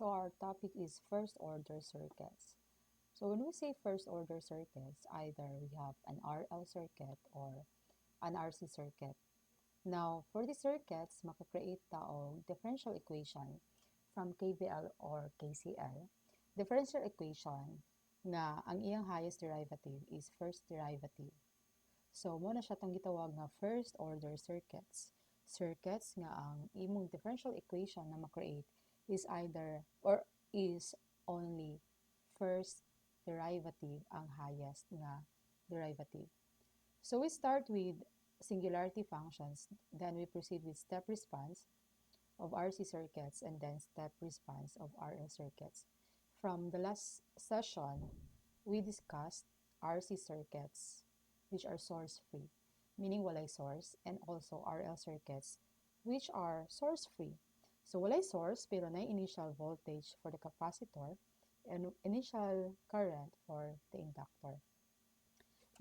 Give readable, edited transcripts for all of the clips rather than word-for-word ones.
So our topic is first order circuits. So when we say first order circuits, either we have an RL circuit or an RC circuit. Now, for the circuits, makakreate ta og differential equation from KVL or KCL. Differential equation nga ang iyang highest derivative is first derivative. So, mo na siya tong gitawag nga first order circuits. Circuits nga ang imong differential equation na makreate is either or is only first derivative ang highest nga derivative. So we start with singularity functions, then we proceed with step response of RC circuits and then step response of RL circuits. From the last session, we discussed RC circuits which are source-free, meaning walay source, and also RL circuits which are source-free. So walay source pero na initial voltage for the capacitor and initial current for the inductor.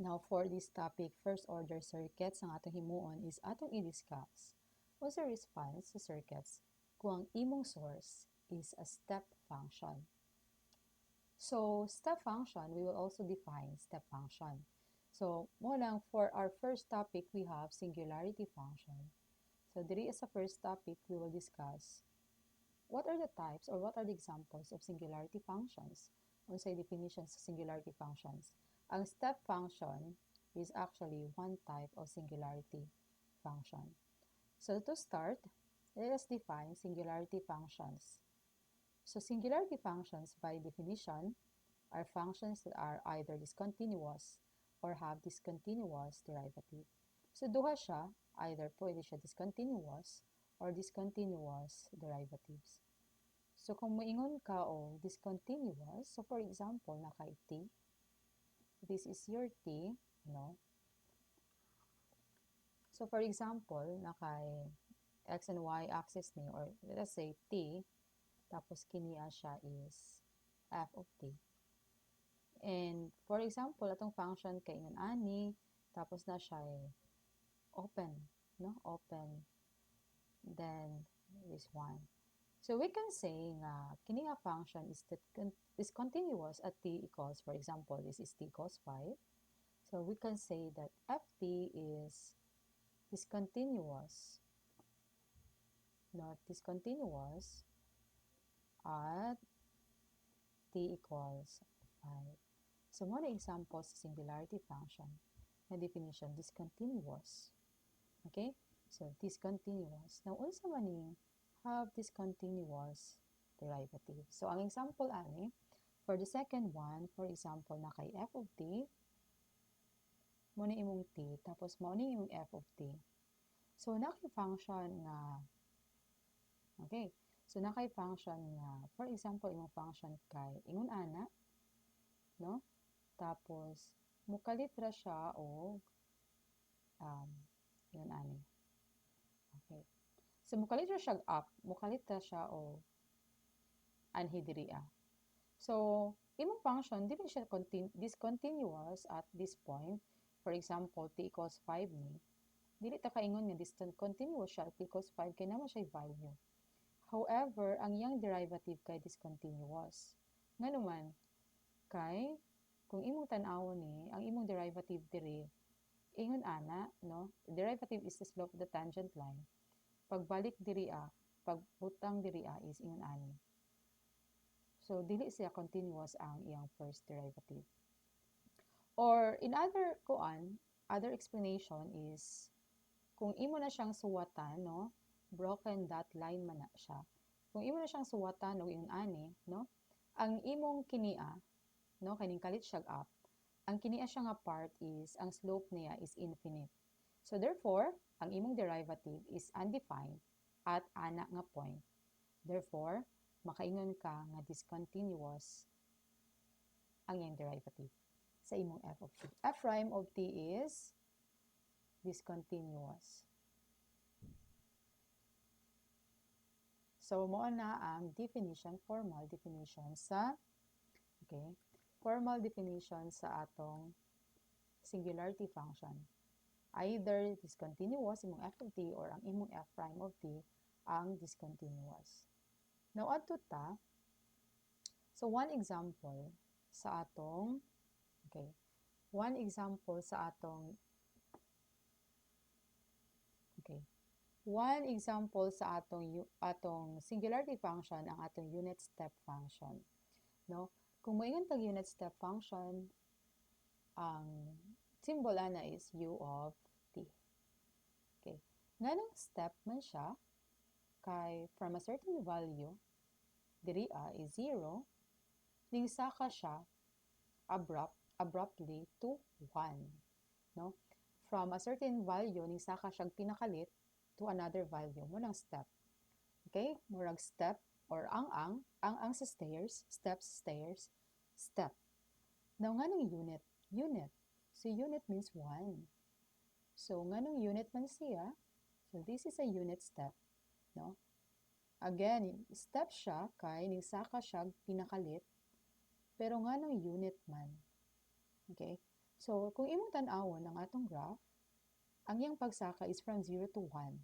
Now for this topic, first order circuits, ang atong himuon is atong i-discuss what's the response sa circuits kung ang imong source is a step function. So step function, we will also define step function. So mo lang for our first topic, we have singularity function. So diri as a first topic, we will discuss what are the types or what are the examples of singularity functions? Unsay definitions sa singularity functions? Ang step function is actually one type of singularity function. So to start, let us define singularity functions. So singularity functions by definition are functions that are either discontinuous or have discontinuous derivative. So duha siya, either pwede siya discontinuous or discontinuous derivatives. So kung moingon ka o discontinuous, so for example, na kay t, this is your t, no? So for example, na kay x and y axis ni, or let us say t, tapos kiniya siya is f of t. And for example, atong function kay ingon ani, tapos na siya open, no? Open. Then this one. So we can say nga kini nga function is continuous at t equals, for example, this is t equals 5. So we can say that ft is discontinuous, not discontinuous at t equals 5. So mo na examples sa singularity function na definition discontinuous. Okay? So discontinuous. Now unsa man ning have discontinuous derivative. So ang example ani, for the second one, for example, na kay f of t, mo na imong t, tapos mo na imong f of t. So nakay function nga, okay, so nakay function nga, for example, imong function kay ingon ana, no? Tapos mukalit ra siya og ingon ani. Okay. So mukalit ra siya up, mukalit ra siya og anhi diriya. So imong function dili siya discontinuous at this point. For example, t equals 5 ni. Dili ta kaingon nga discontinuous siya at t equals 5 kay naman siya value. However, ang iyang derivative kay discontinuous. Nganuman, kay kung imong tan-awon ni, ang imong derivative diri, ingon ana, no? Derivative is the slope of the tangent line. Pagbalik diri pagbutang diri is ingon ani. So dili siya continuous ang iyang first derivative. Or in other explanation is kung imo na siyang suwatan, no? Broken dot line man na siya. Kung imo na siyang suwatan o ingon ani, no? Ang imong kinia, no, kaning kalit siya up. Ang kinia siya nga part is ang slope niya is infinite. So therefore, ang imong derivative is undefined at ana nga point. Therefore, makaingon ka nga discontinuous ang iyang derivative sa imong f of t. F prime of t is discontinuous. So, mo na ang definition, formal definition sa, okay, formal definition sa atong singularity function. Either discontinuous imong f of t or ang imong f prime of t ang discontinuous. Now, adto ta So one example sa atong one example sa atong singularity function ang atong unit step function, no? Kung moingon tag unit step function, ang symbol ana is u of t. Okay. Nganong step man siya kay from a certain value diri is 0 ning saka siya abruptly to 1, no? From a certain value ning saka siya pinakalit to another value mo nang step. Okay? Murag step or ang sa stairs, step. Now nganong unit? Unit. So unit means 1. So nganong unit man siya? So this is a unit step, no? Again, step siya kay ning saka siya pinakalit pero nganong unit man. Okay? So kung imong tan-awon ang atong graph, ang iyang pagsaka is from 0 to 1.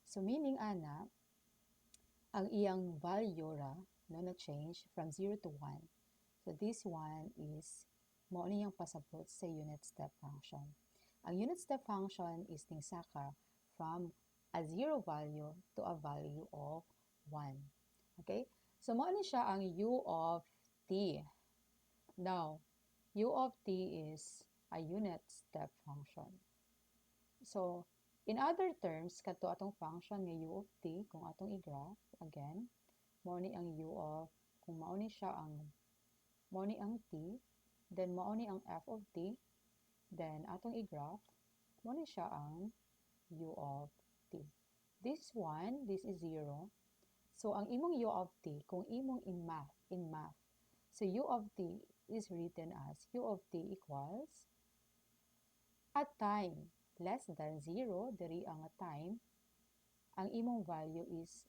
So meaning ana ang iyang value ra no na change from 0 to 1. So this one is mao niyang pasabot sa unit step function. Ang unit step function is ning saka from a 0 value to a value of 1. Okay? So mao ni siya ang u of t. Now, u of t is a unit step function. So, in other terms, kato atong function nga u of t, kung atong i-graph, again, mao ni ang u of, kung mao ni siya ang, mao ni ang t, then mao ni ang f of t, then atong i-graph, mao ni siya ang u of t. This one, this is 0. So, ang imong u of t, kung imong in math, so u of t is written as u of t equals at time less than 0, diri ang time, ang imong value is,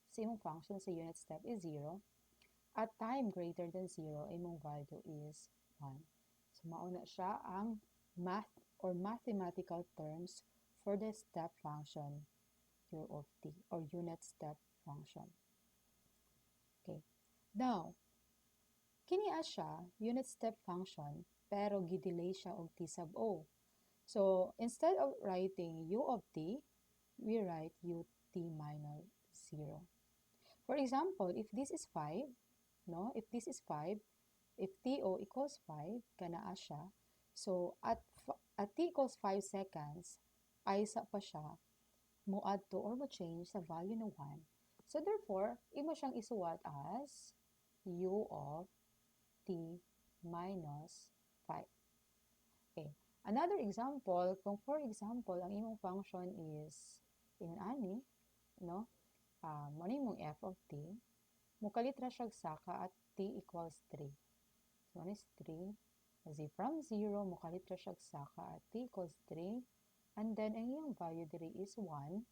sa imong function sa unit step is 0. At time greater than 0, imong value is 1. So, mauna siya ang math or mathematical terms for the step function u of t or unit step function. Okay. Now, kini siya unit step function pero gidelay siya og t sub o. So, instead of writing u of t, we write ut minus 0. For example, if this is 5, no? If this is 5, if TO equals 5, kanaa siya. So, at t equals 5 seconds, ay sa pa siya mo add to or mo change sa value na 1. So, therefore, imo siyang isuwat as u of t minus 5. Okay. Another example, kung for example, ang imong function is ani, no? Mao imong f of t, mukalit ra siya saka at t equals 3. So, 1 is 3. As from 0, mukalit ra siya saka at t equals 3. And then, ang iyang value diri is 1.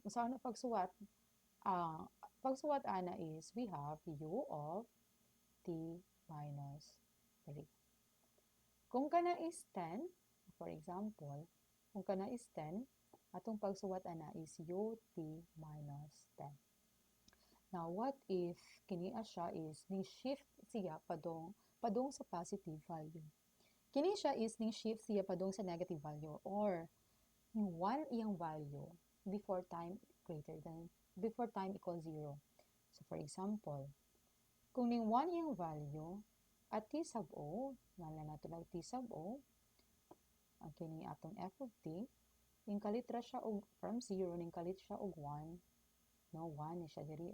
Usaon na pagsuwat? Pagsuwat ana is, we have u of t minus 3. Kung kana is 10, for example, kung kana is 10, atong pagsuwat ana is ut minus 10. Now, what if kini siya is ning shift siya padong sa positive value? Kini siya is ning shift siya padong sa negative value or ning 1 iyang value before time equals 0. So, for example, kung ning 1 iyang value at t sub o, ngalan nato lang t sub o, ang kini atong f of t, ning kalit ra siya og from 0, ning kalit siya og 1, no, 1 ni siya diri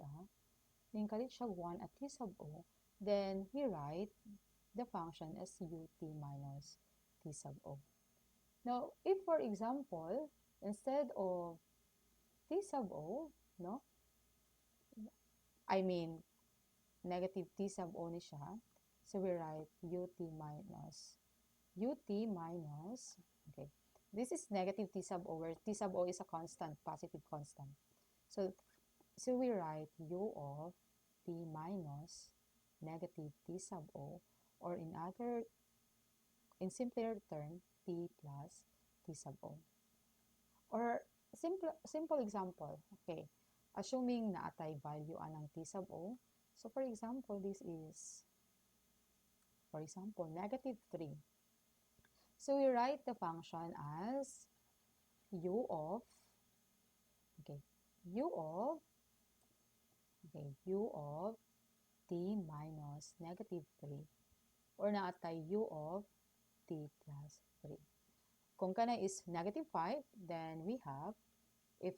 ning kalit siya 1 at t sub o, then we write the function as ut minus t sub o. Now, if for example, instead of t sub o, no, I mean, negative t sub o ni siya, so we write ut minus, okay, this is negative t sub o, where t sub o is a constant, positive constant. So we write u of t minus negative t sub o, or in simpler term, t plus t sub o. Or simple example, okay, assuming na atay value anang t sub o, So for example, this is, for example, negative 3. So we write the function as u of, okay, u of, okay, u of t minus negative 3. Or naatay u of t plus 3. Kung kana is negative 5, then we have, if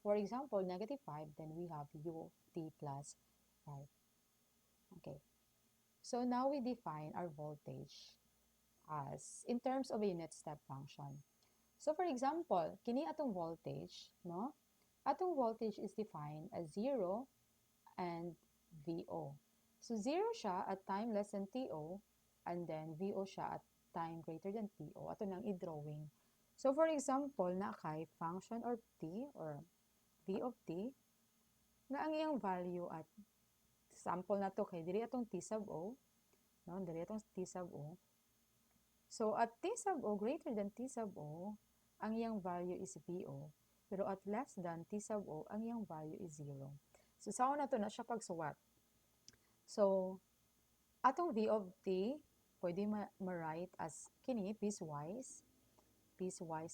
for example, negative 5, then we have u of t plus 5. Okay. So now we define our voltage as in terms of a unit step function. So for example, kini atong voltage, no? Atong voltage is defined as 0 and VO. So 0 siya at time less than TO, and then VO siya at time greater than TO. Ato nang i-drawing. So for example, na kay function or T or V of T, nga ang iyang value at sample na to kay diri atong T sub O, no? Diri atong T sub O. So at T sub O greater than T sub O, ang iyang value is VO. Pero at less than T sub O, ang iyang value is 0. So sa na to na siya pagsuwat. So atong V of T, pwede ma-write as kini piecewise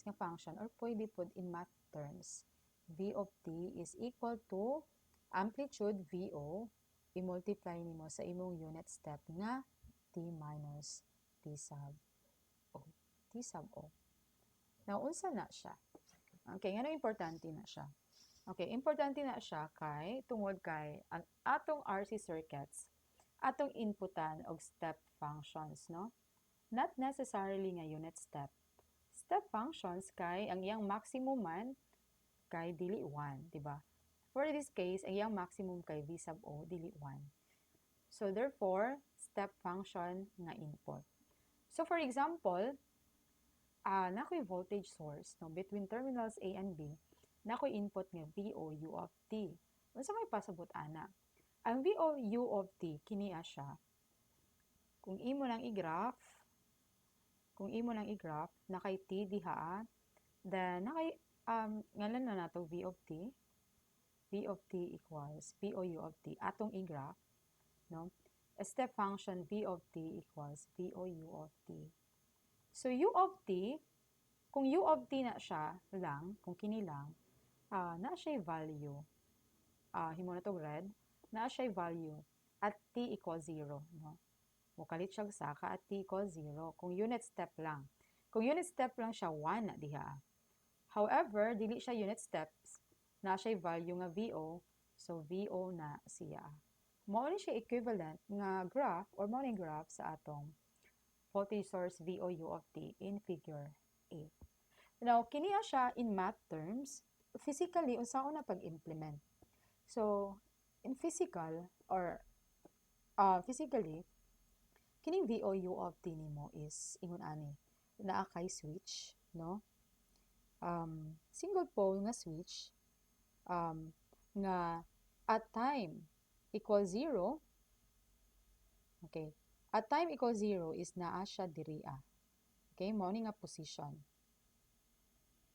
nga function, or pwede put in math terms. V of T is equal to amplitude VO, i-multiply nimo sa imong unit step nga T minus T sub O. T sub O. Now, unsa na siya? Okay, ngano importante na siya? Okay, importante na siya kay tungod kay ang atong RC circuits, atong inputan og step functions, no? Not necessarily nga unit step. Step functions kay ang iyang maximum man kay dili 1, di ba? For this case, ang iyang maximum kay V sub O dili 1. So therefore, step function nga input. So for example, nakoy voltage source, no, between terminals A and B, nakoy input nga VO U of T. Unsa may pasabot ana? Ang VO U of T kini siya. Kung imo nang i-graph, nakay T diha, then nakay ngalan na nato V of T. V of T equals VO U of T. Atong i-graph, no? A step function V of T equals VO U of T. So U of T, kung U of T na siya lang, kung kini lang, na siya value, himo na to red, na siya value at T equals 0, no? Mukalit siya saka at T equals 0, kung unit step lang. Kung unit step lang siya, 1 na diha. However, dili siya unit steps, na siya value nga VO, so VO na siya. Mao ni siya equivalent nga graph or mao ni graph sa atong voltage source VOU of T in figure 8. Now, kini siya in math terms, physically unsaon na pag-implement. So, in physical or physically, kining VOU of T nimo is ingon ani, naa kay switch, no? Single pole nga switch nga at time equals 0, okay, at time equals 0 is naa siya diri okay, mao ni nga position,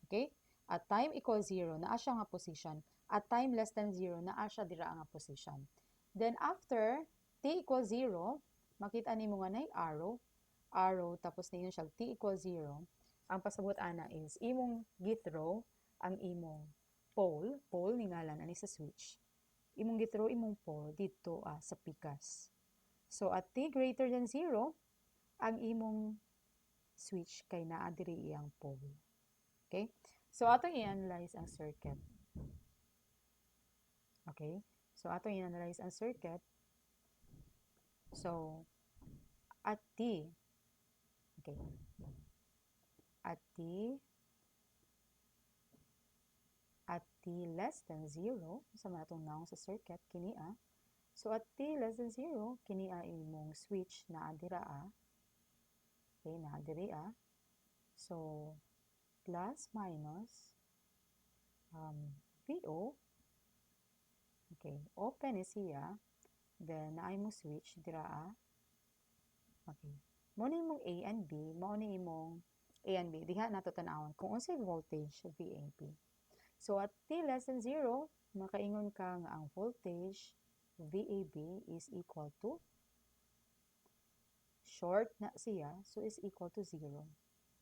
okay, at time equals 0 naa siya nga position, at time less than 0 naa siya dira nga position. Then after t equals 0, makita nimo nga nay arrow tapos ninyo siya t equals 0, ang pasabot ana is imong githrow ang imong pole ni ngalan ani sa switch, imong githrow imong pole dito sa pikas. So at t greater than 0, ang imong switch kay naa diri iyang pole. Okay? So atong i-analyze ang circuit. Okay? So atong i-analyze ang circuit. So at t, okay, at t less than 0, sa mga itong naong sa circuit, kini so at t less than 0, kini imong switch na adira okay, na adiri so plus minus VO, okay, open is siya, then na imong switch dira okay, mo ni imong A and B, mo ni imong A and B, diha nato tan-awon kung unsay voltage VAB. So at t less than 0, makaingon ka nga ang voltage VAB is equal to, short na siya, so is equal to 0,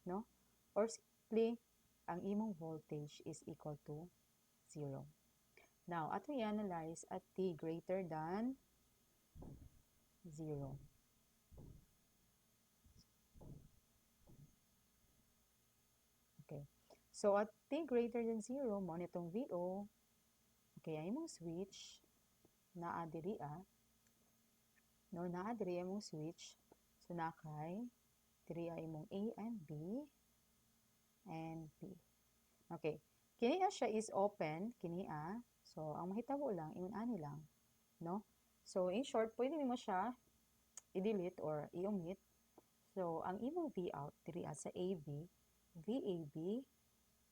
no? Or simply, ang imong voltage is equal to 0. Now, ato i-analyze at t greater than 0. Okay. So, at t greater than 0, mo nitong VO, okay, ay mong switch, naa diri no, naa diri mong switch, so nakay, diri ay mong A and B, and B. Okay. Kini siya is open, kini so, ang mahitabo lang, ingon ani lang, no? So, in short, pwede mo siya i-delete or i-omit. So, ang imong V out, diri sa AB, VAB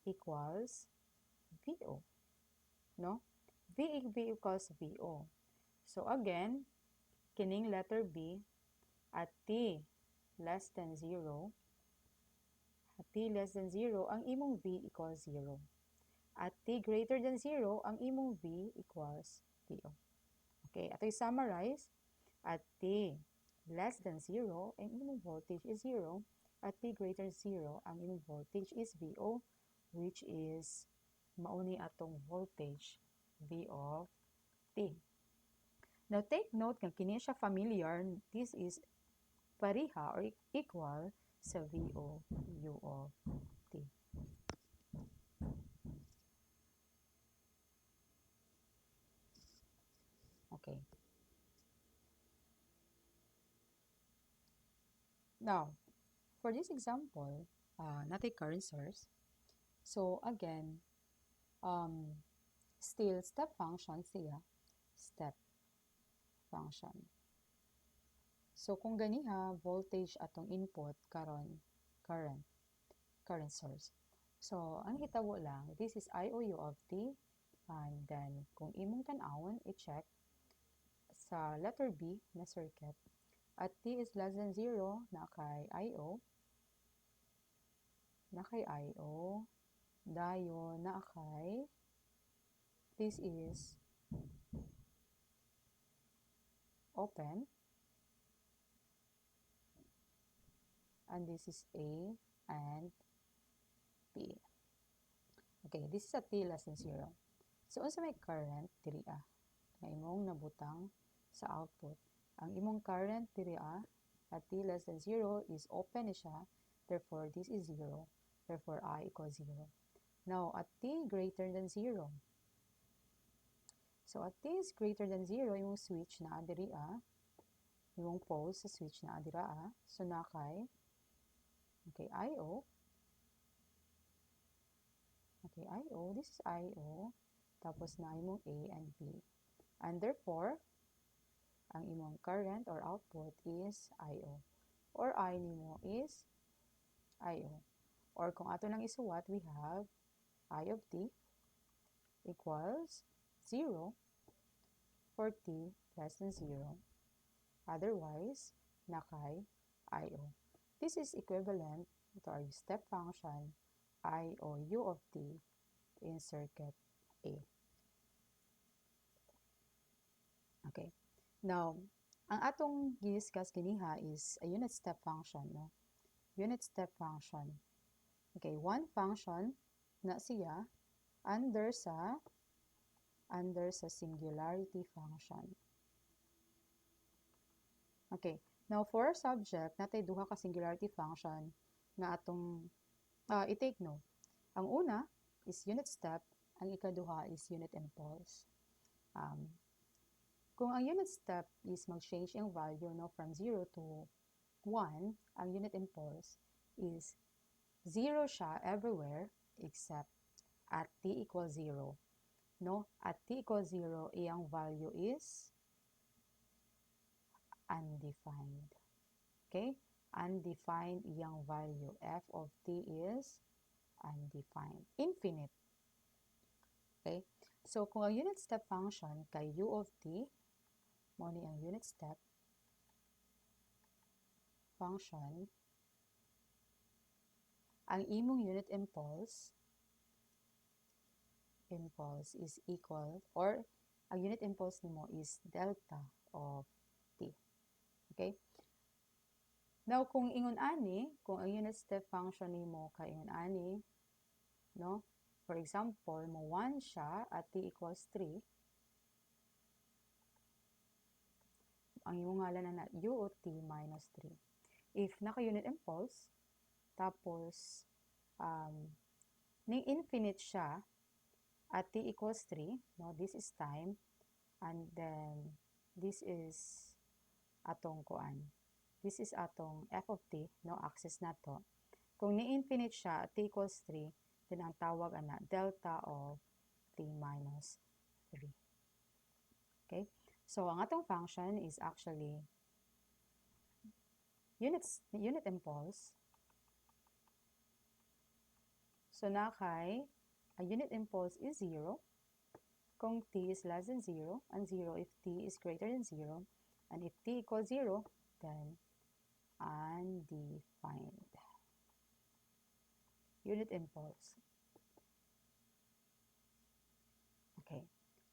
equals VO, no? VAB equals VO. So, again, kining letter B, at T less than 0, at T less than 0, ang imong V equals 0. At T greater than 0, ang imong V equals VO. Okay, ato i-summarize. At T less than 0, ang imong voltage is 0. At T greater than 0, ang imong voltage is VO, which is mauni atong voltage V of T. Now, take note nga kini siya familiar, this is pareha or equal sa VO U of T. Okay. Now, for this example, not a current source. So, again, still step function siya. Step function. So, kung ganiha, voltage atong input karon current source. So, ang hitabo lang, this is IOU of T, and then, kung imong tan-awon, i-check sa letter B na circuit, at T is less than 0, na kay IO, dayon na kay, this is open, and this is A and B. Okay, this is a T less than 0. So, unsa may current diri na imong nabutang sa output. Ang imong current diri at T less than 0 is open na siya, therefore this is 0, therefore I equals 0. Now, at T greater than 0, so at T is greater than 0, imong switch na diri imong pole sa switch na dira so nakay, okay, IO, okay, IO, this is IO, tapos na imong A and B. And therefore, ang imong current or output is IO. Or I nimo is IO. Or kung ato nang isuwat, we have I of T equals 0 for T less than 0. Otherwise, nakay IO. This is equivalent to our step function I o U of T in circuit A. Okay. Now, ang atong gi-discuss kiniha is a unit step function, no? Unit step function. Okay, one function na siya under sa singularity function. Okay, now for our subject, natay duha ka singularity function na atong i-take note. Ang una is unit step, ang ikaduha is unit impulse. Kung ang unit step is mag-change yung value, no, from 0 to 1, ang unit impulse is 0 siya everywhere except at t equals 0. No? At t equals 0, iyang value is undefined. Okay? Undefined iyang value. F of t is undefined. Infinite. Okay? So, kung ang unit step function kay u of t, mo ni ang unit step function, ang imong unit impulse is equal, or ang unit impulse nimo is delta of t. Okay? Now, kung ingon ani, kung ang unit step function nimo kay ingon ani, no? For example, mo 1 siya at t equals 3, ang imong ngalan na u of t minus 3. If naka-unit impulse, tapos ning infinite siya at t equals 3, no? This is time, and then this is atong kuan. This is atong f of t, no? Axis na to. Kung ni-infinite siya at t equals 3, then ang tawag ana delta of t minus 3. Okay? So, ang atong function is actually unit impulse. So, na kay a unit impulse is 0 kung t is less than 0, and 0 if t is greater than 0, and if t equals 0, then undefined unit impulse. Okay,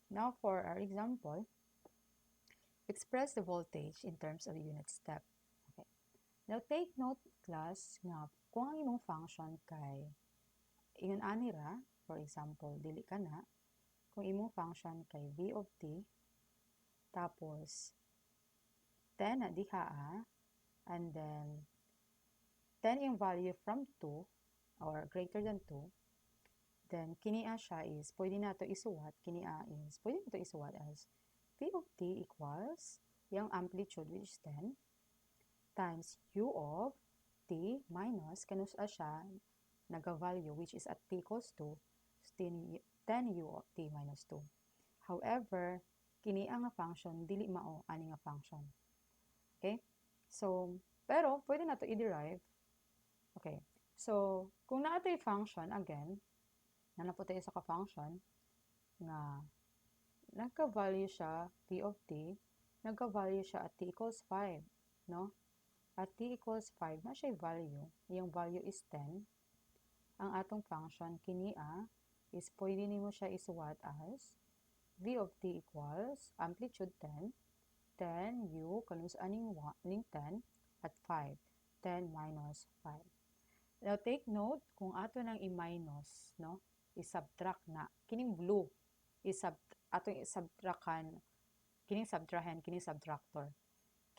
now for our example, express the voltage in terms of unit step. Okay, now take note class nga kung ang imong function kay ingon ani ra, for example, dili ka na, kung imong function kay v of t, tapos 10 na diha and then 10 yung value from 2 or greater than 2, then kinia siya is, pwede na ito isuwat, kinia is, pwede na ito isuwat as v of t equals yung amplitude which is 10 times u of t minus, kanus siya, naga-value which is at t equals 2, so 10 u of t minus 2. However, kinia nga function, dili mao ani nga function. Okay? So, pero pwede na ito i-derive. Okay. So, kung naa ito function, again, na po tayo sa ka-function, na nagka-value siya, p of t, nagka-value siya at t equals 5, no? At t equals 5, na siya value. Yung value is 10. Ang atong function, kinia, is pwede nimo siya isuwat as v of t equals amplitude 10, 10 u, kanus aning 10, at 5, 10 minus 5. Now, take note, kung ato nang i-minus, no, i-subtract na, kining blue, atong i-subtrakan, kining subtrahen, kining subtractor.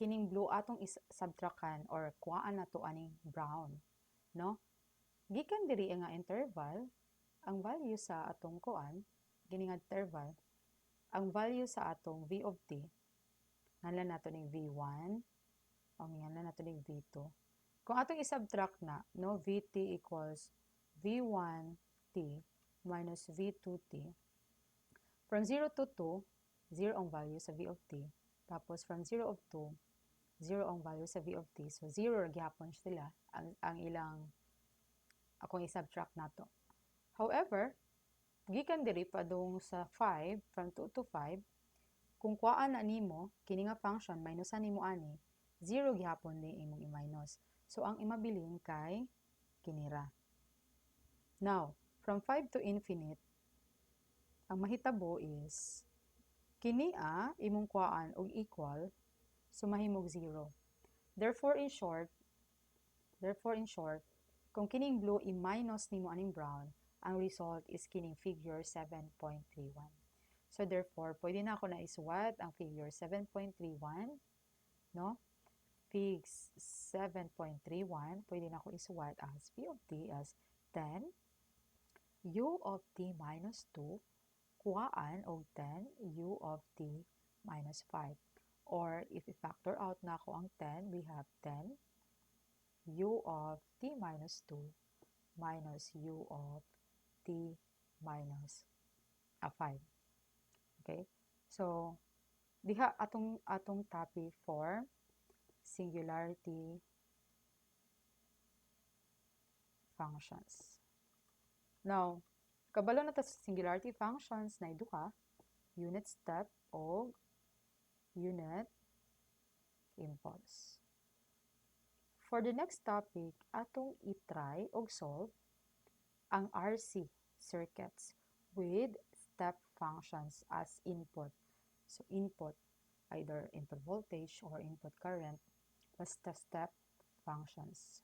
Kining blue atong i-subtrakan or kuhaan na to aning brown, no? Gikan diri nga interval, ang value sa atong kuan, kining interval, ang value sa atong v of t, ngalan nato ning v1, o ngalan nato ning v2. Kung atong i-subtract na, no, vt equals v1t minus v2t. From 0 to 2, 0 ang value sa v of t. Tapos from 0 of 2, 0 ang value sa v of t. So 0 gyapon sila ang ilang akong i-subtract nato. However, gikan diri padung sa 5, from 2 to 5, kung kuhaan na nimo kini nga function minusan nimo ani, 0 gyapon ni imong i-minus. So, ang imabilin kay kinira. Now, from 5 to infinite, ang mahitabo is, kinia, imong kuhaan og equal, so mahimog 0. Therefore, in short, kung kining blue i-minus nimo aning brown, ang result is kining figure 7.31. So, therefore, pwede na ako na isuwat ang figure 7.31, no? Fig 7.31, pwede na ako isuwat as v of t as 10 u of t minus 2 kuhaan og 10 u of t minus 5. Or if i-factor out na ako ang 10, we have 10 u of t minus 2 minus u of t minus 5. Okay? So, diha atong topic for singularity functions. Now, kabalo na ta sa singularity functions na duha, unit step o unit impulse. For the next topic, atong i-try og solve ang RC circuits with step functions as input. So input, either input voltage or input current, plus the step functions.